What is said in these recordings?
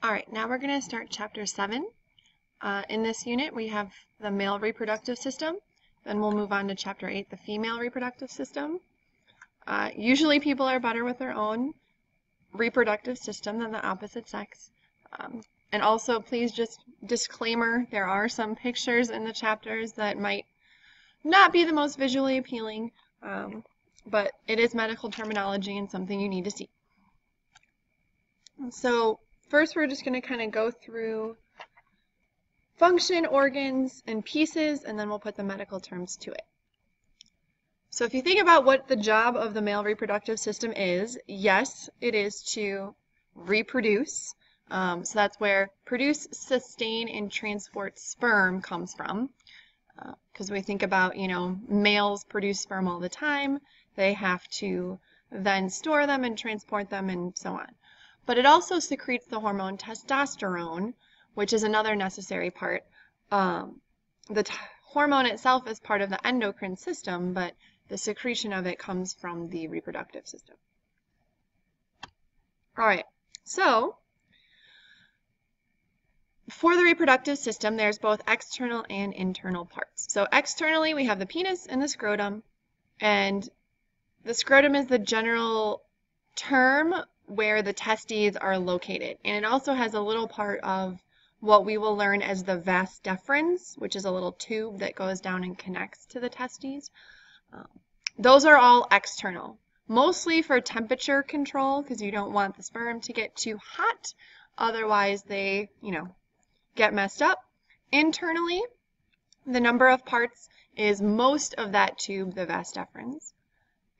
All right, now we're going to start Chapter 7. In this unit, we have the male reproductive system. Then we'll move on to Chapter 8, the female reproductive system. Usually people are better with their own reproductive system than the opposite sex. And also, please just disclaimer, there are some pictures in the chapters that might not be the most visually appealing, but it is medical terminology and something you need to see. So first we're just going to kind of go through function, organs, and pieces, and then we'll put the medical terms to it. So if you think about what the job of the male reproductive system is, yes, it is to reproduce. So that's where produce, sustain, and transport sperm comes from. Because we think about, males produce sperm all the time. They have to then store them and transport them and so on. But it also secretes the hormone testosterone, which is another necessary part. The hormone itself is part of the endocrine system, but the secretion of it comes from the reproductive system. All right, so for the reproductive system, there's both external and internal parts. So externally, we have the penis and the scrotum, and the scrotum is the general term where the testes are located. And it also has a little part of what we will learn as the vas deferens, which is a little tube that goes down and connects to the testes. Those are all external, mostly for temperature control, because you don't want the sperm to get too hot. Otherwise, they, get messed up. Internally, the number of parts is most of that tube, the vas deferens.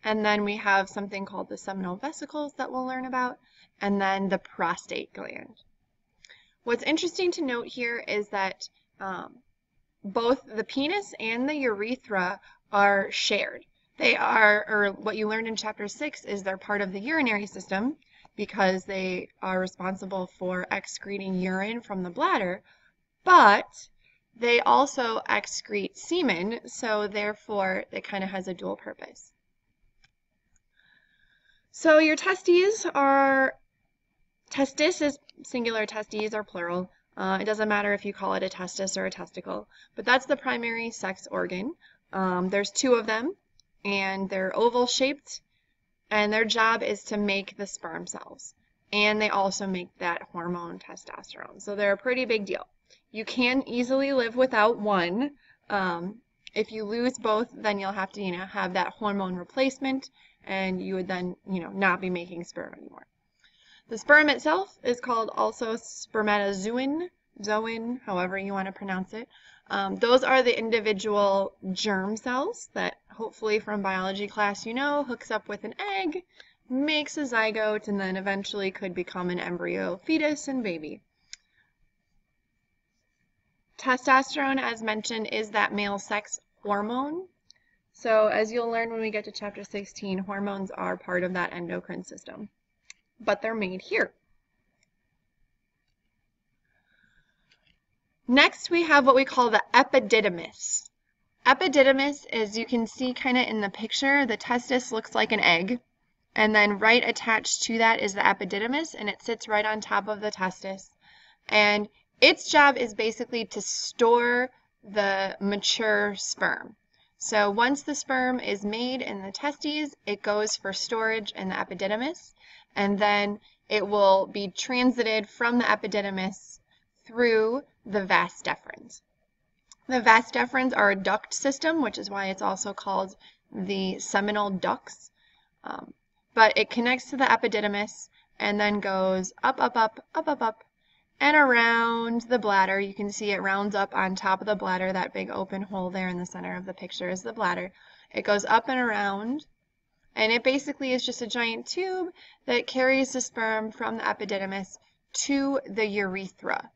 And then we have something called the seminal vesicles that we'll learn about, and then the prostate gland. What's interesting to note here is that both the penis and the urethra are shared. They are, or what you learned in Chapter 6 is they're part of the urinary system because they are responsible for excreting urine from the bladder, but they also excrete semen, so therefore it kind of has a dual purpose. So your testes are, testis is singular, testes are plural. It doesn't matter if you call it a testis or a testicle, but that's the primary sex organ. There's two of them, and they're oval shaped, and their job is to make the sperm cells. And they also make that hormone testosterone. So they're a pretty big deal. You can easily live without one. If you lose both, then you'll have to, have that hormone replacement, and you would then, not be making sperm anymore. The sperm itself is called also spermatozoon, zoon, however you want to pronounce it. Those are the individual germ cells that hopefully from biology class hooks up with an egg, makes a zygote, and then eventually could become an embryo, fetus, and baby. Testosterone, as mentioned, is that male sex hormone. So as you'll learn when we get to Chapter 16, hormones are part of that endocrine system, but they're made here. Next, we have what we call the epididymis. Epididymis, as you can see kind of in the picture, the testis looks like an egg, and then right attached to that is the epididymis, and it sits right on top of the testis. And its job is basically to store the mature sperm. So once the sperm is made in the testes, it goes for storage in the epididymis, and then it will be transited from the epididymis through the vas deferens. The vas deferens are a duct system, which is why it's also called the seminal ducts. But it connects to the epididymis and then goes up, up, up, up, up, up, and around the bladder. You can see it rounds up on top of the bladder. That big open hole there in the center of the picture is the bladder. It goes up and around, and it basically is just a giant tube that carries the sperm from the epididymis to the urethra.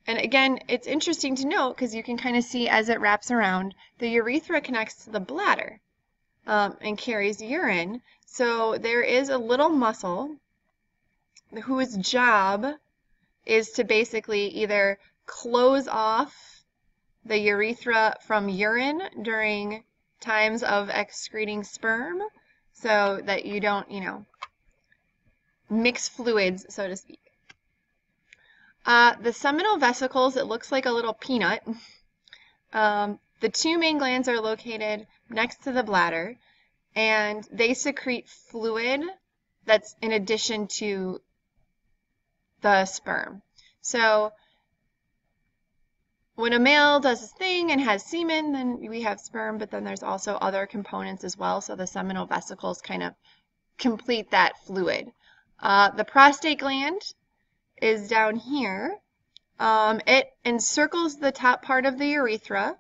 And again, it's interesting to note because you can kind of see as it wraps around, the urethra connects to the bladder and carries urine. So there is a little muscle whose job is to basically either close off the urethra from urine during times of excreting sperm so that you don't, mix fluids, so to speak. The seminal vesicles, it looks like a little peanut. The two main glands are located next to the bladder, and they secrete fluid that's in addition to the sperm. So when a male does his thing and has semen, then we have sperm, but then there's also other components as well, so the seminal vesicles kind of complete that fluid. The prostate gland is down here. It encircles the top part of the urethra,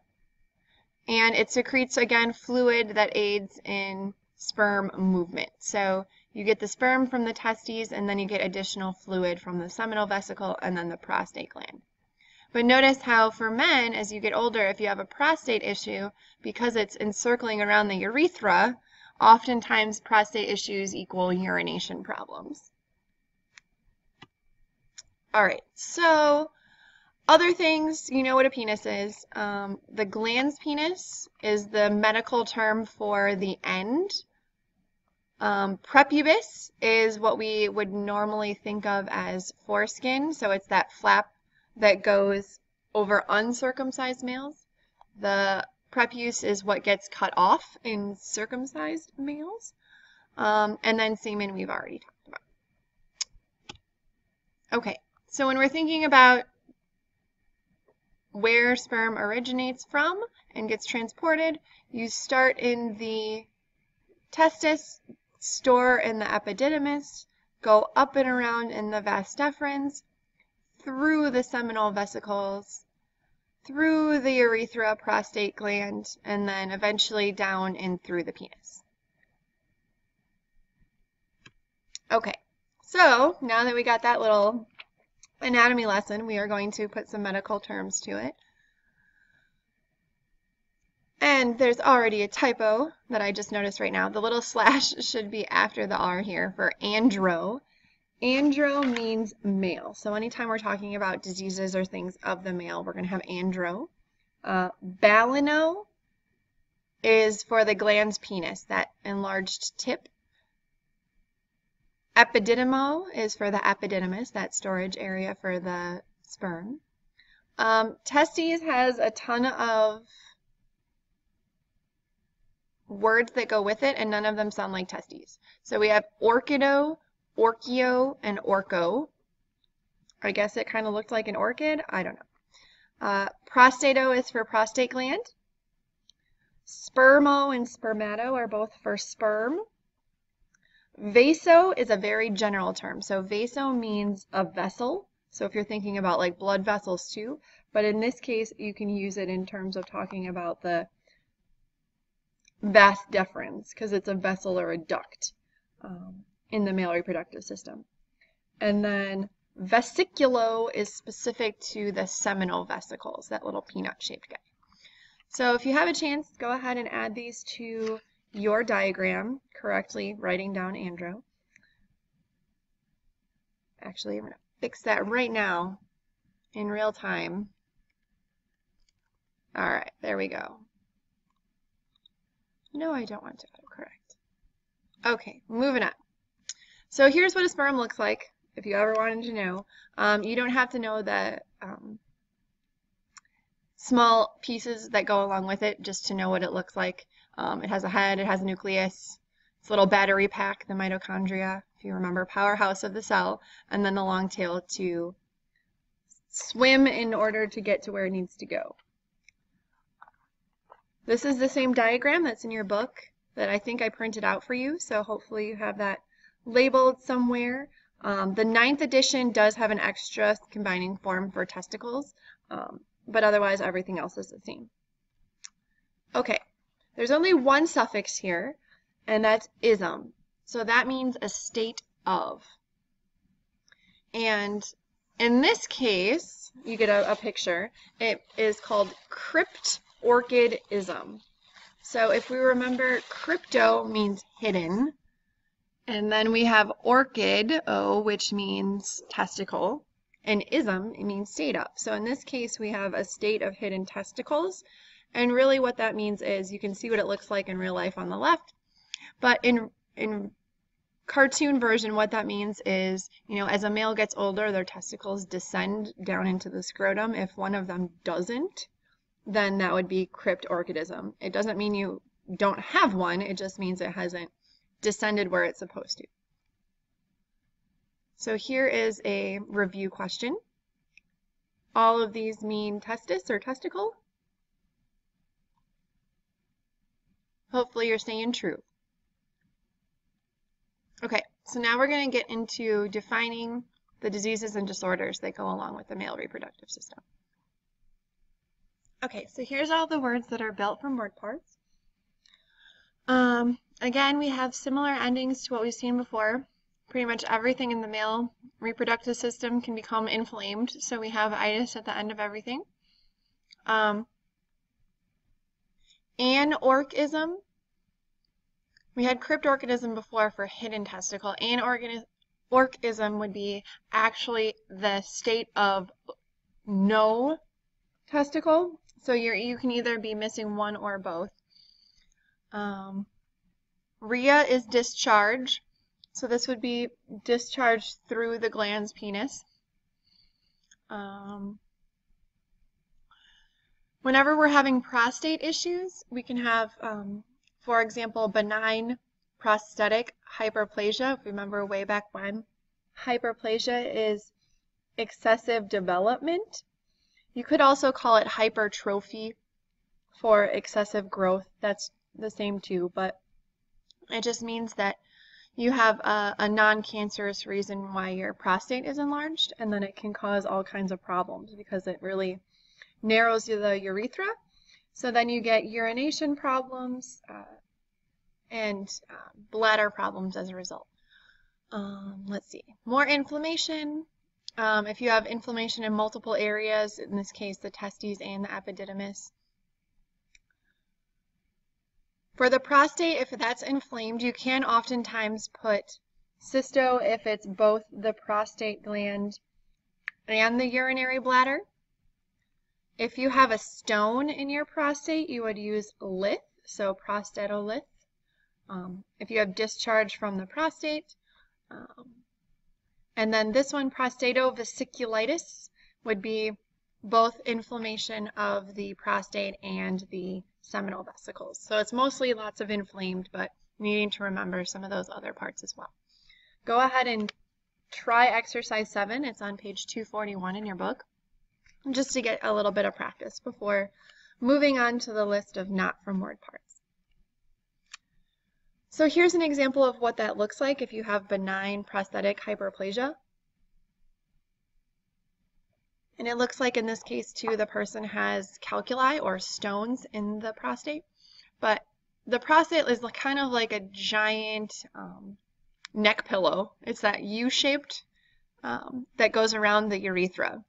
and it secretes, again, fluid that aids in sperm movement. So you get the sperm from the testes, and then you get additional fluid from the seminal vesicle and then the prostate gland. But notice how for men, as you get older, if you have a prostate issue, because it's encircling around the urethra, oftentimes prostate issues equal urination problems. All right, so other things, you know what a penis is. The glans penis is the medical term for the end. Prepubis is what we would normally think of as foreskin, so it's that flap that goes over uncircumcised males. The prepuce is what gets cut off in circumcised males. And then semen we've already talked about. Okay, so when we're thinking about where sperm originates from and gets transported, you start in the testis, store in the epididymis, go up and around in the vas deferens, through the seminal vesicles, through the urethra, prostate gland, and then eventually down and through the penis. Okay, so now that we got that little anatomy lesson, we are going to put some medical terms to it. And there's already a typo that I just noticed right now. The little slash should be after the R here for andro. Andro means male. So anytime we're talking about diseases or things of the male, we're going to have andro. Balano is for the glans penis, that enlarged tip. Epididymo is for the epididymis, that storage area for the sperm. Testes has a ton of words that go with it, and none of them sound like testes. So we have orchido, orchio, and orco. I guess it kind of looked like an orchid. I don't know. Prostato is for prostate gland. Spermo and spermato are both for sperm. Vaso is a very general term. So vaso means a vessel. So if you're thinking about like blood vessels too, but in this case you can use it in terms of talking about the vas deferens, because it's a vessel or a duct in the male reproductive system. And then vesiculo is specific to the seminal vesicles, that little peanut-shaped guy. So if you have a chance, go ahead and add these to your diagram, correctly writing down andro. Actually, I'm going to fix that right now in real time. All right, there we go. No, I don't want to autocorrect. Okay, moving on. So here's what a sperm looks like, if you ever wanted to know. You don't have to know the small pieces that go along with it just to know what it looks like. It has a head, it has a nucleus, it's a little battery pack, the mitochondria, if you remember, powerhouse of the cell, and then the long tail to swim in order to get to where it needs to go. This is the same diagram that's in your book that I think I printed out for you, so hopefully you have that labeled somewhere. The 9th edition does have an extra combining form for testicles, but otherwise everything else is the same. Okay, there's only one suffix here, and that's ism. So that means a state of. And in this case, you get a picture. It is called cryptorchidism. So if we remember, crypto means hidden, and then we have orchid, which means testicle, and ism, it means state of. So in this case, we have a state of hidden testicles, and really what that means is you can see what it looks like in real life on the left, but in cartoon version, what that means is, as a male gets older, their testicles descend down into the scrotum. If one of them doesn't, then that would be cryptorchidism. It doesn't mean you don't have one, it just means it hasn't descended where it's supposed to. So here is a review question. All of these mean testis or testicle. Hopefully you're saying true. Okay, so now we're going to get into defining the diseases and disorders that go along with the male reproductive system. Okay, so here's all the words that are built from word parts. Again, we have similar endings to what we've seen before. Pretty much everything in the male reproductive system can become inflamed, so we have itis at the end of everything. Anorchism. We had cryptorchidism before for hidden testicle. Anorchism would be actually the state of no testicle. So you can either be missing one or both. Rhea is discharge. So this would be discharge through the glans penis. Whenever we're having prostate issues, we can have, for example, benign prostatic hyperplasia. If you remember way back when, hyperplasia is excessive development. You could also call it hypertrophy for excessive growth. That's the same too, but it just means that you have a non-cancerous reason why your prostate is enlarged, and then it can cause all kinds of problems because it really narrows the urethra. So then you get urination problems and bladder problems as a result. Let's see. More inflammation. If you have inflammation in multiple areas, in this case the testes and the epididymis. For the prostate, if that's inflamed, you can oftentimes put cysto if it's both the prostate gland and the urinary bladder. If you have a stone in your prostate, you would use lith, so prostatolith. If you have discharge from the prostate. And then this one, prostatovesiculitis, would be both inflammation of the prostate and the seminal vesicles. So it's mostly lots of inflamed, but needing to remember some of those other parts as well. Go ahead and try exercise 7. It's on page 241 in your book, just to get a little bit of practice before moving on to the list of not from word parts. So here's an example of what that looks like if you have benign prostatic hyperplasia. And it looks like in this case too, the person has calculi or stones in the prostate. But the prostate is kind of like a giant neck pillow. It's that U-shaped that goes around the urethra.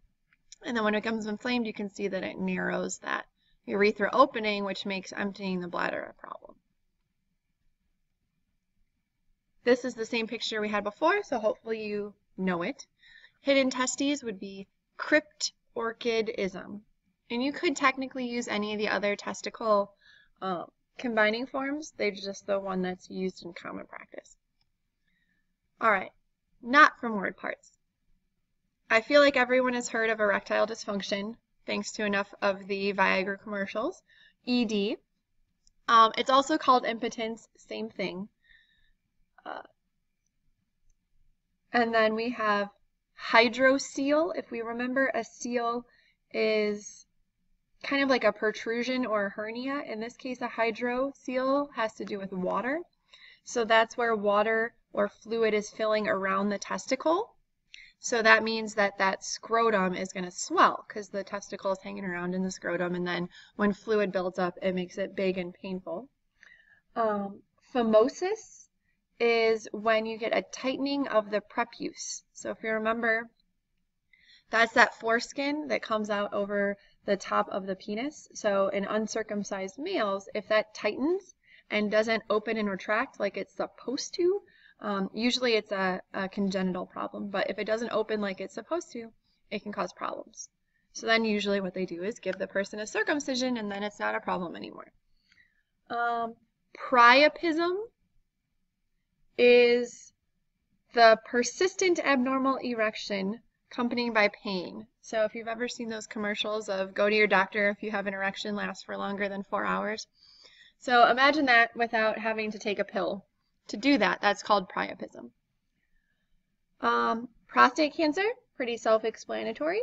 And then when it becomes inflamed, you can see that it narrows that urethra opening, which makes emptying the bladder a problem. This is the same picture we had before, so hopefully you know it. Hidden testes would be cryptorchidism. And you could technically use any of the other testicle combining forms. They're just the one that's used in common practice. All right, not from word parts. I feel like everyone has heard of erectile dysfunction, thanks to enough of the Viagra commercials. ED. It's also called impotence, same thing. And then we have hydrocele. If we remember, a cele is kind of like a protrusion or a hernia. In this case, a hydrocele has to do with water. So that's where water or fluid is filling around the testicle. So that means that that scrotum is going to swell because the testicle is hanging around in the scrotum, and then when fluid builds up, it makes it big and painful. Phimosis is when you get a tightening of the prepuce. So if you remember, that's that foreskin that comes out over the top of the penis. So in uncircumcised males, if that tightens and doesn't open and retract like it's supposed to, usually it's a congenital problem, but if it doesn't open like it's supposed to, it can cause problems. So then usually what they do is give the person a circumcision, and then it's not a problem anymore. Priapism is the persistent abnormal erection accompanied by pain. So if you've ever seen those commercials of go to your doctor if you have an erection lasts for longer than 4 hours. So imagine that without having to take a pill to do that. That's called priapism. Prostate cancer, pretty self-explanatory.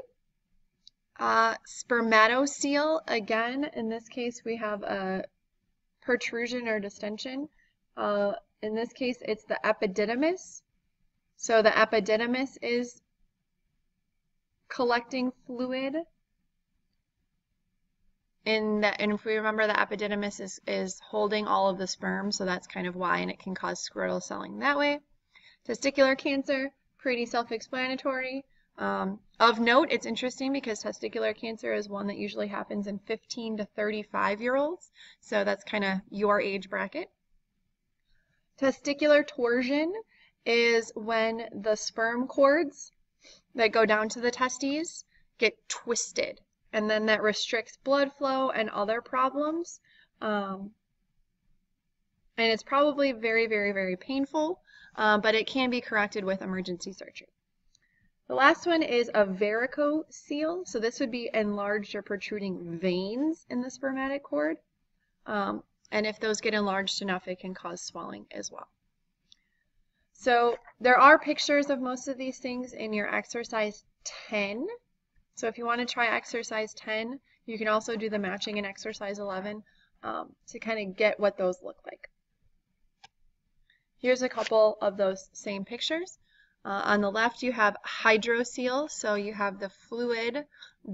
Spermatocele, again, in this case we have a protrusion or distension. In this case it's the epididymis. So the epididymis is collecting fluid. And if we remember, the epididymis is holding all of the sperm, so that's kind of why, and it can cause scrotal swelling that way. Testicular cancer, pretty self-explanatory. Of note, it's interesting because testicular cancer is one that usually happens in 15 to 35-year-olds, so that's kind of your age bracket. Testicular torsion is when the sperm cords that go down to the testes get twisted, and then that restricts blood flow and other problems. And it's probably very, very, very painful, but it can be corrected with emergency surgery. The last one is a varicocele. So this would be enlarged or protruding veins in the spermatic cord. And if those get enlarged enough, it can cause swelling as well. So there are pictures of most of these things in your exercise 10. So if you want to try exercise 10, you can also do the matching in exercise 11 to kind of get what those look like. Here's a couple of those same pictures. On the left you have hydrocele, so you have the fluid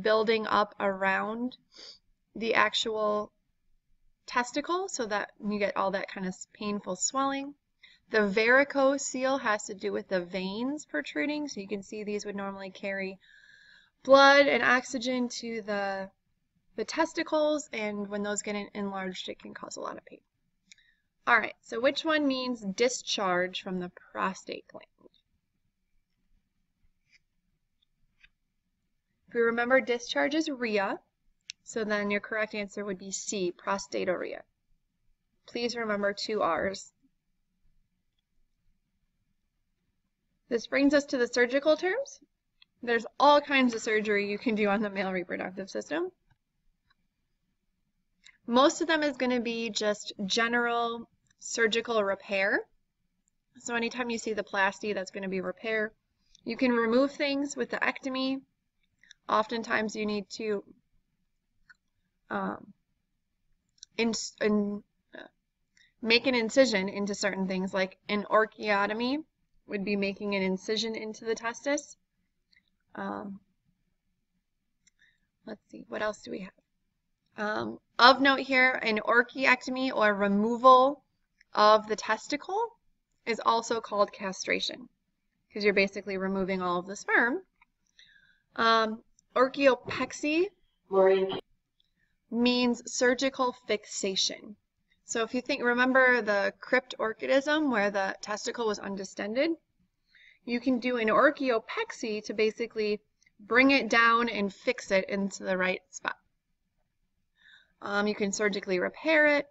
building up around the actual testicle so that you get all that kind of painful swelling. The varicocele has to do with the veins protruding, so you can see these would normally carry blood and oxygen to the testicles, and when those get enlarged, it can cause a lot of pain. All right, so which one means discharge from the prostate gland? If you remember, discharge is rhea, so then your correct answer would be C, prostatorrhea. Please remember 2 R's. This brings us to the surgical terms. There's all kinds of surgery you can do on the male reproductive system. Most of them is going to be just general surgical repair. So anytime you see the plasty, that's going to be repair. You can remove things with the ectomy. Oftentimes you need to make an incision into certain things, like an orchiotomy would be making an incision into the testis. Let's see, what else do we have? Of note here, an orchiectomy or removal of the testicle is also called castration because you're basically removing all of the sperm. Orchiopexy means surgical fixation. So if you remember the cryptorchidism where the testicle was undistended, you can do an orchiopexy to basically bring it down and fix it into the right spot. You can surgically repair it.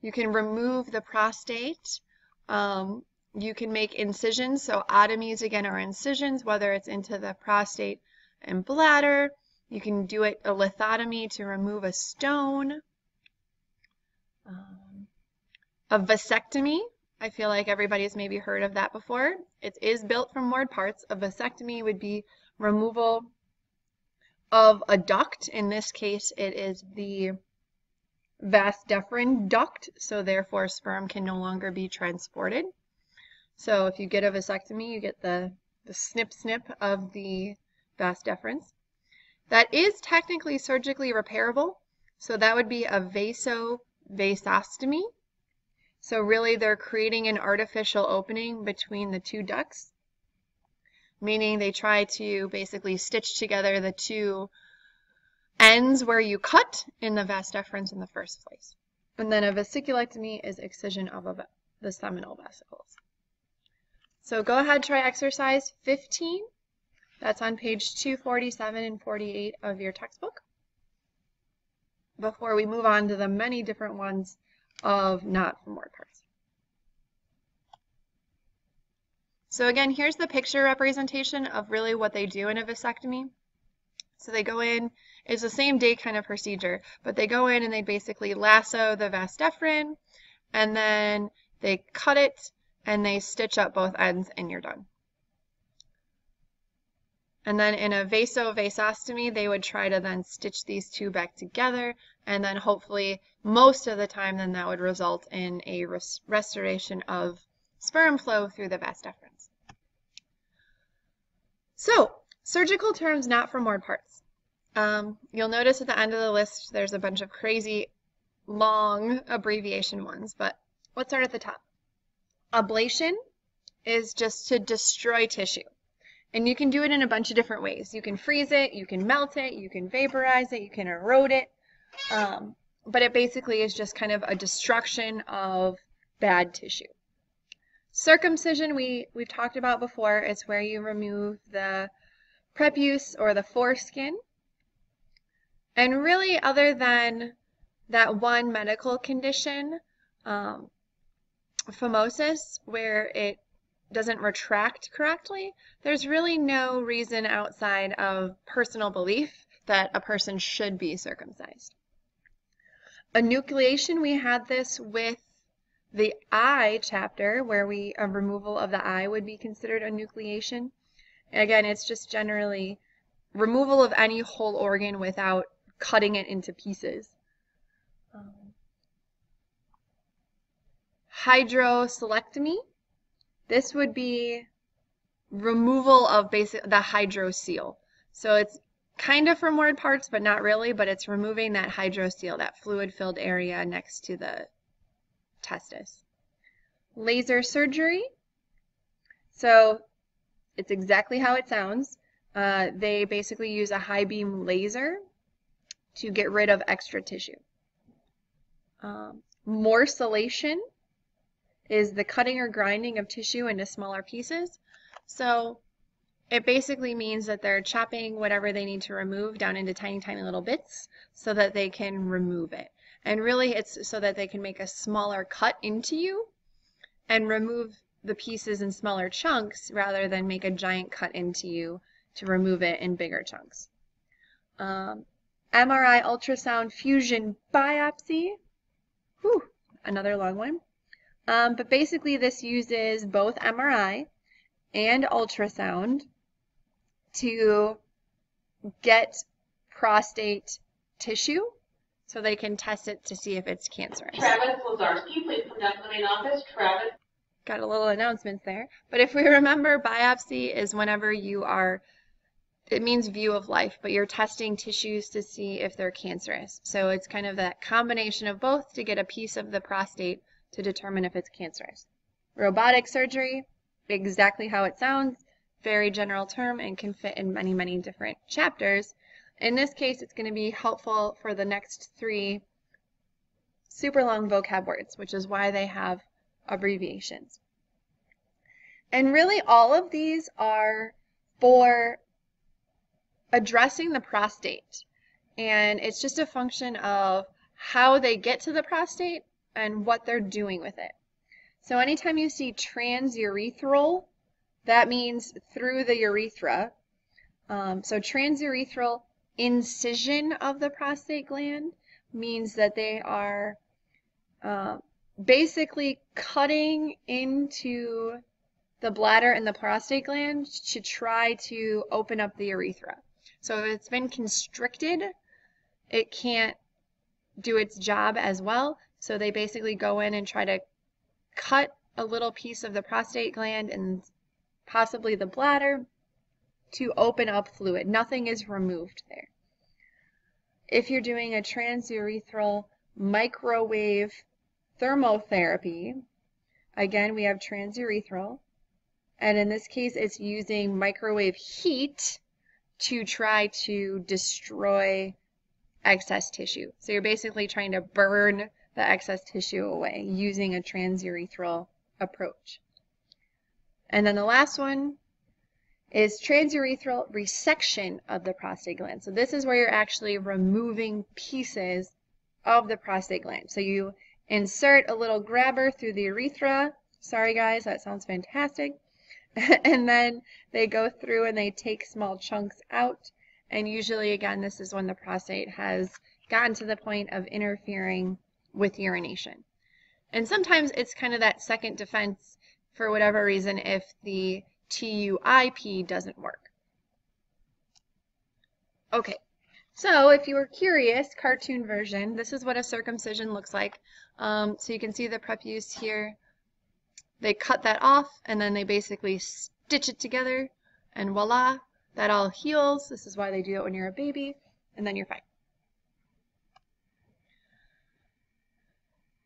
You can remove the prostate. You can make incisions. So otomies, again, are incisions, whether it's into the prostate and bladder. You can do a lithotomy to remove a stone. A vasectomy, I feel like everybody's maybe heard of that before. It is built from more parts. A vasectomy would be removal of a duct. In this case, it is the vas deferens duct, so therefore sperm can no longer be transported. So if you get a vasectomy, you get the snip of the vas deferens. That is technically surgically repairable, so that would be a vasovasostomy. So really they're creating an artificial opening between the 2 ducts, meaning they try to basically stitch together the 2 ends where you cut in the vas deferens in the first place. And then a vesiculectomy is excision of the seminal vesicles. So go ahead, try exercise 15. That's on page 247 and 48 of your textbook, before we move on to the many different ones of not from word parts. So again, here's the picture representation of really what they do in a vasectomy. So they go in, it's the same day kind of procedure, but they go in and they basically lasso the vas deferens, and then they cut it and they stitch up both ends and you're done. And then in a vasostomy, they would try to then stitch these two back together, and then hopefully most of the time then that would result in a restoration of sperm flow through the vas deferens. So, surgical terms not for moored parts. You'll notice at the end of the list there's a bunch of crazy long abbreviation ones, but let's start at the top. Ablation is just to destroy tissue. And you can do it in a bunch of different ways. You can freeze it, you can melt it, you can vaporize it, you can erode it. But it basically is just kind of a destruction of bad tissue. Circumcision, we've talked about before. It's where you remove the prepuce or the foreskin. And really, other than that one medical condition, phimosis, where it doesn't retract correctly, there's really no reason outside of personal belief that a person should be circumcised. Enucleation, we had this with the eye chapter, where a removal of the eye would be considered enucleation. Again, it's just generally removal of any whole organ without cutting it into pieces. Hydrocelectomy, this would be removal of the hydrocele. So it's kind of for moored parts, but not really, but it's removing that hydrocele, that fluid-filled area next to the testis. Laser surgery. So it's exactly how it sounds. They basically use a high beam laser to get rid of extra tissue. Morcellation is the cutting or grinding of tissue into smaller pieces. So it basically means that they're chopping whatever they need to remove down into tiny, tiny little bits so that they can remove it. And really it's so that they can make a smaller cut into you and remove the pieces in smaller chunks rather than make a giant cut into you to remove it in bigger chunks. MRI ultrasound fusion biopsy. Whew, another long one. But basically this uses both MRI and ultrasound to get prostate tissue so they can test it to see if it's cancerous. Travis Lazarski, please come down to the main office. Travis. Got a little announcements there. But if we remember, biopsy is whenever you are, it means view of life, but you're testing tissues to see if they're cancerous. So it's kind of that combination of both to get a piece of the prostate to determine if it's cancerous. Robotic surgery, exactly how it sounds, very general term and can fit in many, many different chapters. In this case, it's going to be helpful for the next 3 super long vocab words, which is why they have abbreviations. And really all of these are for addressing the prostate. And it's just a function of how they get to the prostate and what they're doing with it. So anytime you see transurethral, that means through the urethra. So transurethral incision of the prostate gland means that they are basically cutting into the bladder and the prostate gland to try to open up the urethra. So if it's been constricted, it can't do its job as well. So they basically go in and try to cut a little piece of the prostate gland and possibly the bladder to open up fluid. Nothing is removed there. If you're doing a transurethral microwave thermotherapy, again, we have transurethral, and in this case, it's using microwave heat to try to destroy excess tissue. So you're basically trying to burn the excess tissue away using a transurethral approach. And then the last one is transurethral resection of the prostate gland. So this is where you're actually removing pieces of the prostate gland. So you insert a little grabber through the urethra. Sorry guys, that sounds fantastic. And then they go through and they take small chunks out. And usually, again, this is when the prostate has gotten to the point of interfering with urination. And sometimes it's kind of that second defense for whatever reason if the TURP doesn't work. Okay, so if you were curious, cartoon version, this is what a circumcision looks like. So you can see the prepuce here. They cut that off and then they basically stitch it together and voila, that all heals. This is why they do it when you're a baby, and then you're fine.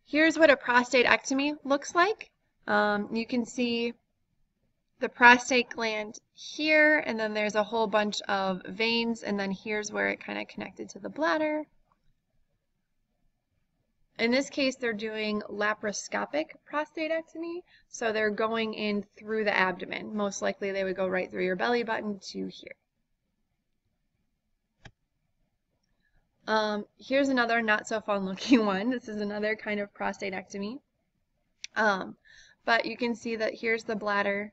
Here's what a prostatectomy looks like. You can see the prostate gland here, and then there's a whole bunch of veins, and then here's where it kind of connected to the bladder. In this case, they're doing laparoscopic prostatectomy, so they're going in through the abdomen. Most likely they would go right through your belly button to here. Here's another not so fun looking one. This is another kind of prostatectomy. But you can see that here's the bladder.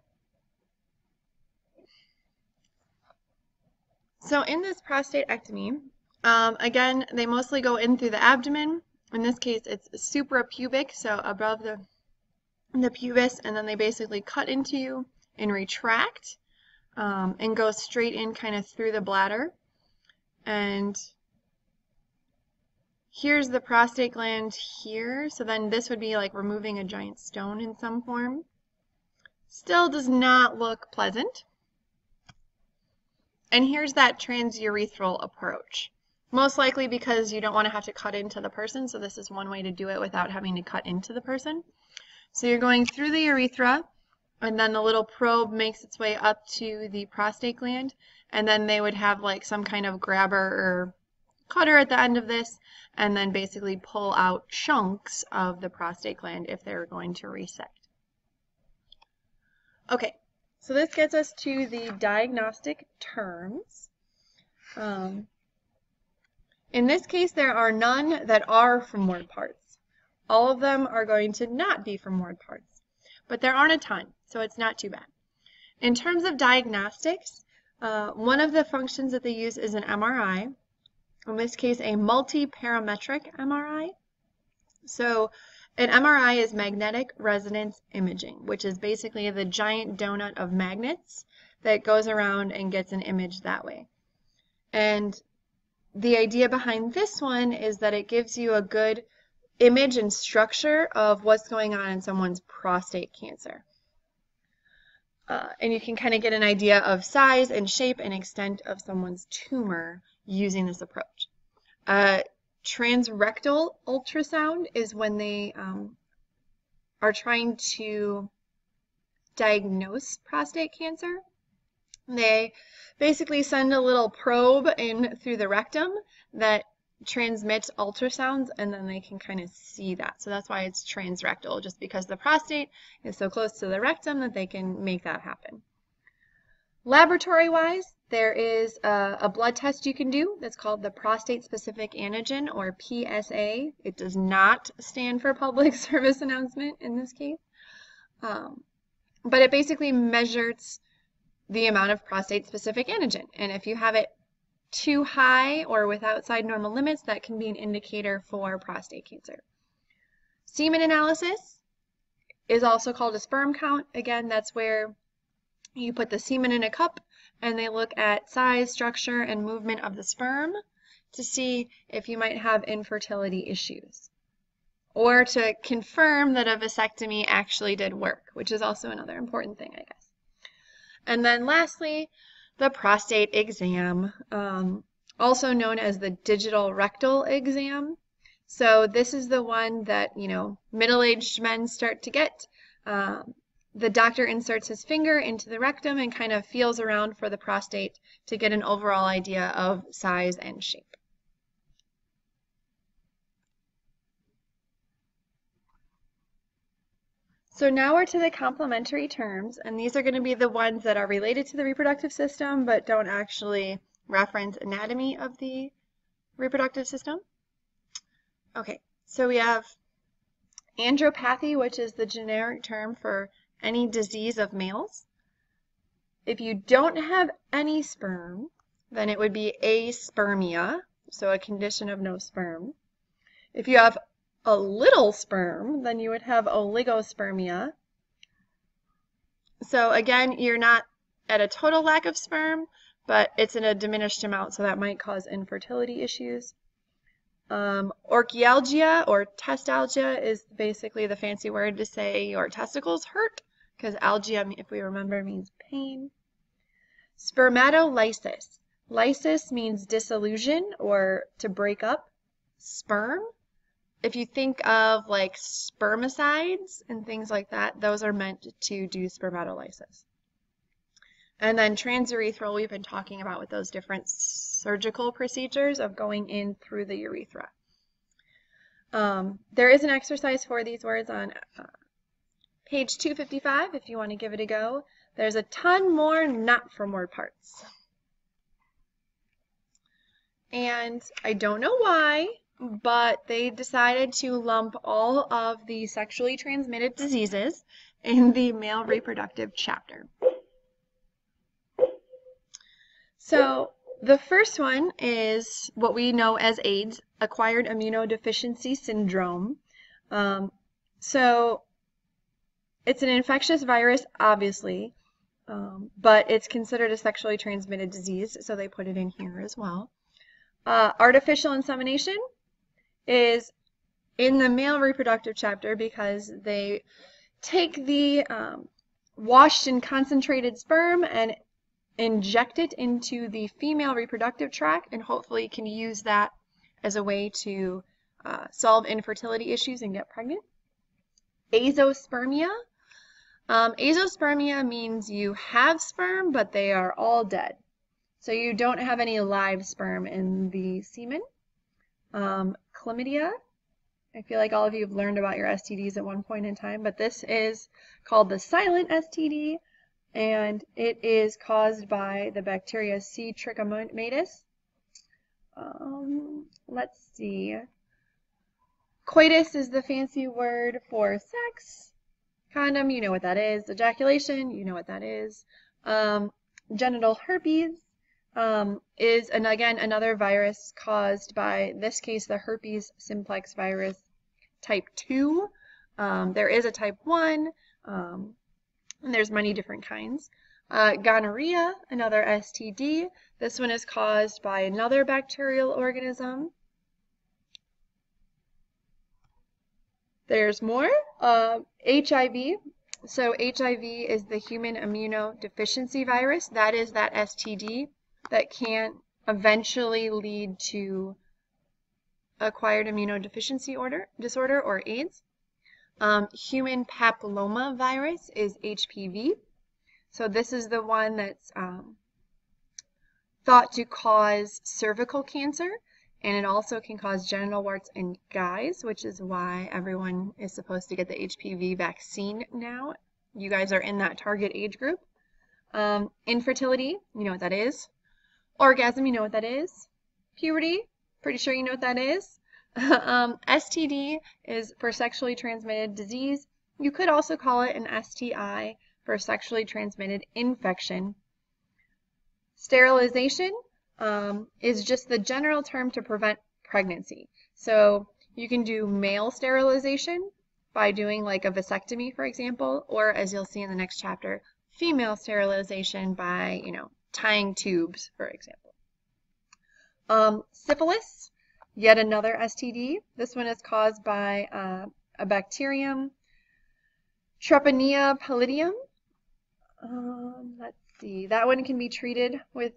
So in this prostatectomy, again, they mostly go in through the abdomen. In this case, it's suprapubic, so above the pubis, and then they basically cut into you and retract and go straight in kind of through the bladder. And here's the prostate gland here, so then this would be like removing a giant stone in some form. Still does not look pleasant. And here's that transurethral approach. Most likely because you don't want to have to cut into the person, so this is one way to do it without having to cut into the person. So you're going through the urethra, and then the little probe makes its way up to the prostate gland, and then they would have like some kind of grabber or cutter at the end of this, and then basically pull out chunks of the prostate gland if they're going to resect. Okay, so this gets us to the diagnostic terms. In this case, there are none that are femorrheic parts. All of them are going to not be femorrheic parts, but there aren't a ton, so it's not too bad. In terms of diagnostics, one of the functions that they use is an MRI. In this case, a multi-parametric MRI. So an MRI is magnetic resonance imaging, which is basically the giant donut of magnets that goes around and gets an image that way. And the idea behind this one is that it gives you a good image and structure of what's going on in someone's prostate cancer. And you can kind of get an idea of size and shape and extent of someone's tumor using this approach. Transrectal ultrasound is when they are trying to diagnose prostate cancer. They basically send a little probe in through the rectum that transmits ultrasounds, and then they can kind of see that. So that's why it's transrectal, just because the prostate is so close to the rectum that they can make that happen. Laboratory-wise, there is a blood test you can do that's called the prostate-specific antigen, or PSA. It does not stand for public service announcement in this case, but it basically measures the amount of prostate-specific antigen. And if you have it too high or with outside normal limits, that can be an indicator for prostate cancer. Semen analysis is also called a sperm count. Again, that's where you put the semen in a cup and they look at size, structure, and movement of the sperm to see if you might have infertility issues, or to confirm that a vasectomy actually did work, which is also another important thing, I guess. And then lastly, the prostate exam, also known as the digital rectal exam. So this is the one that, middle-aged men start to get. The doctor inserts his finger into the rectum and kind of feels around for the prostate to get an overall idea of size and shape. So now we're to the complementary terms, and these are going to be the ones that are related to the reproductive system but don't actually reference anatomy of the reproductive system. Okay, so we have andropathy, which is the generic term for any disease of males. If you don't have any sperm, then it would be aspermia, so a condition of no sperm. If you have a little sperm, then you would have oligospermia. So again, you're not at a total lack of sperm, but it's in a diminished amount, so that might cause infertility issues. Orchialgia or testalgia is basically the fancy word to say your testicles hurt, because algia, if we remember, means pain. Spermatolysis. Lysis means dissolution or to break up. Sperm, if you think of like spermicides and things like that, those are meant to do spermatolysis. And then transurethral, we've been talking about with those different surgical procedures of going in through the urethra. There is an exercise for these words on page 255 if you want to give it a go. There's a ton more not from word parts. And I don't know why, but they decided to lump all of the sexually transmitted diseases in the male reproductive chapter. So the first one is what we know as AIDS, acquired immunodeficiency syndrome. So it's an infectious virus, obviously, but it's considered a sexually transmitted disease, so they put it in here as well. Artificial insemination is in the male reproductive chapter because they take the washed and concentrated sperm and inject it into the female reproductive tract and hopefully can use that as a way to solve infertility issues and get pregnant. Azoospermia. Azoospermia means you have sperm, but they are all dead. So you don't have any live sperm in the semen. Chlamydia. I feel like all of you have learned about your STDs at one point in time, but this is called the silent STD, and it is caused by the bacteria C. trichomonas. Let's see. Coitus is the fancy word for sex. Condom, you know what that is. Ejaculation, you know what that is. Genital herpes is, and again, another virus caused by, in this case, the herpes simplex virus type 2. There is a type 1, and there's many different kinds. Gonorrhea, another STD. This one is caused by another bacterial organism. There's more. HIV. So HIV is the human immunodeficiency virus. That is that STD that can eventually lead to acquired immunodeficiency disorder or AIDS. Human papillomavirus is HPV. So this is the one that's thought to cause cervical cancer, and it also can cause genital warts in guys, which is why everyone is supposed to get the HPV vaccine now. You guys are in that target age group. Infertility, you know what that is. Orgasm, you know what that is. Puberty, pretty sure you know what that is. STD is for sexually transmitted disease. You could also call it an STI for sexually transmitted infection. Sterilization is just the general term to prevent pregnancy. So you can do male sterilization by doing like a vasectomy, for example, or as you'll see in the next chapter, female sterilization by, tying tubes, for example. Syphilis, yet another STD. This one is caused by a bacterium, Treponema pallidum. Let's see, that one can be treated with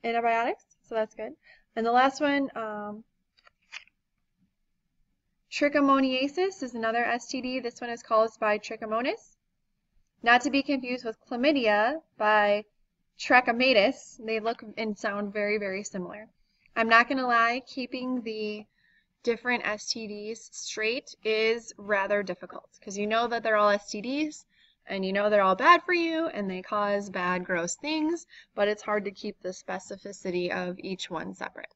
antibiotics, so that's good. And the last one, trichomoniasis is another STD. This one is caused by trichomonas. Not to be confused with chlamydia by trachomatis. They look and sound very, very similar. I'm not going to lie, keeping the different STDs straight is rather difficult because you know that they're all STDs and you know they're all bad for you and they cause bad, gross things, but it's hard to keep the specificity of each one separate.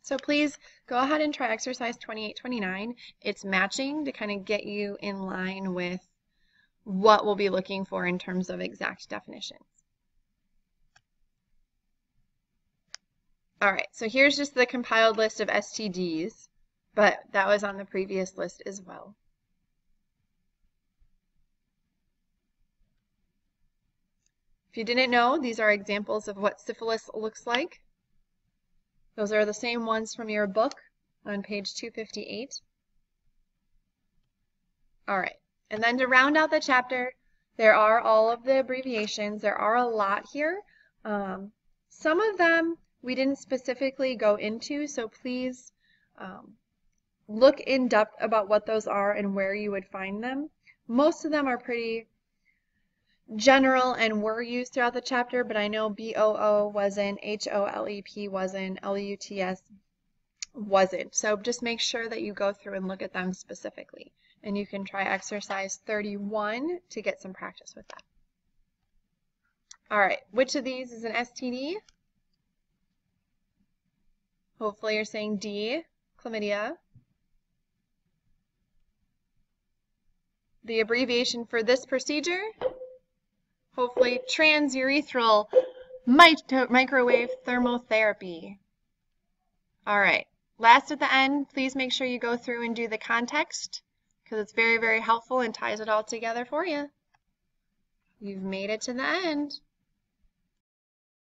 So please go ahead and try exercise 28-29. It's matching to kind of get you in line with what we'll be looking for in terms of exact definitions. All right, so here's just the compiled list of STDs, but that was on the previous list as well. If you didn't know, these are examples of what syphilis looks like. Those are the same ones from your book on page 258. All right, and then to round out the chapter, there are all of the abbreviations. There are a lot here. Some of them we didn't specifically go into, so please look in depth about what those are and where you would find them. Most of them are pretty general and were used throughout the chapter, but I know BOO wasn't, HOLEP wasn't, LUTS wasn't. So just make sure that you go through and look at them specifically. And you can try exercise 31 to get some practice with that. All right, which of these is an STD? Hopefully you're saying D, chlamydia. The abbreviation for this procedure? Hopefully transurethral microwave thermotherapy. All right, last at the end, please make sure you go through and do the context because it's very, very helpful and ties it all together for you. You've made it to the end.